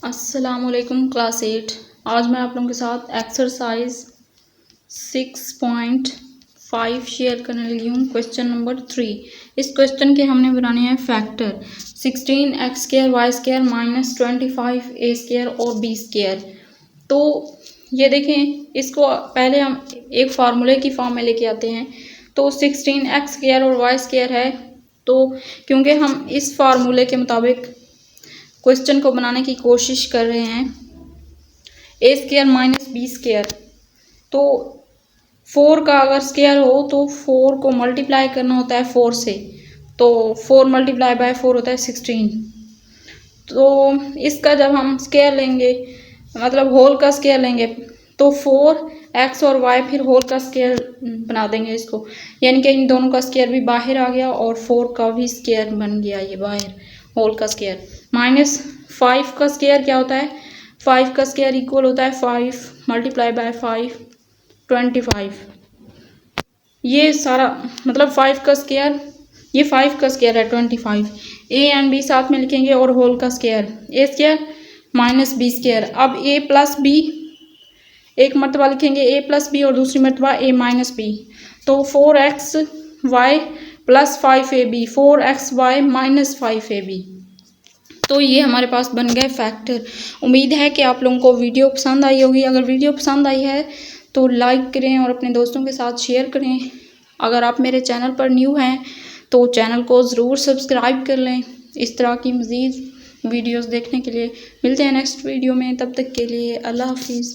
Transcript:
अस्सलामुअलैकुम क्लास 8। आज मैं आप लोगों के साथ एक्सरसाइज 6.5 शेयर करने लगी हूँ। Question number 3। इस क्वेश्चन के हमने बनाने हैं फैक्टर 16x² y² -25 a² और b²। तो ये देखें, इसको पहले हम एक फार्मूले की फॉर्म में लेके आते हैं। तो 16x² और y² है, तो क्योंकि हम इस फार्मूले के मुताबिक क्वेश्चन को बनाने की कोशिश कर रहे हैं a² - b²। तो 4 का अगर स्क्वायर हो तो 4 को मल्टीप्लाई करना होता है 4 से, तो 4 × 4 होता है 16। तो इसका जब हम स्क्वायर लेंगे, मतलब होल का स्क्वायर लेंगे, तो 4x और y फिर होल का स्क्वायर बना देंगे इसको, यानी कि इन दोनों का स्क्वायर भी बाहर आ गया और 4 का भी स्क्वायर बन गया ये बाहर होल का स्क्वायर। -5 का स्क्वायर क्या होता है? 5 का स्क्वायर इक्वल होता है 5 × 5 25। ये सारा मतलब 5 का स्क्वायर, ये 5 का स्क्वायर है 25। a एंड b साथ में लिखेंगे और होल का स्क्वायर a² - b²। अब a + b एक मरतबा लिखेंगे a + b और दूसरी मरतबा a - b। तो 4xy + 5ab 4xy - 5ab। तो ये हमारे पास बन गए फैक्टर। उम्मीद है कि आप लोगों को वीडियो पसंद आई होगी। अगर वीडियो पसंद आई है तो लाइक करें और अपने दोस्तों के साथ शेयर करें। अगर आप मेरे चैनल पर न्यू हैं तो चैनल को ज़रूर सब्सक्राइब कर लें। इस तरह की मज़ीद वीडियोस देखने के लिए मिलते हैं नेक्स्ट वीडियो में। तब तक के लिए अल्लाह हाफिज़।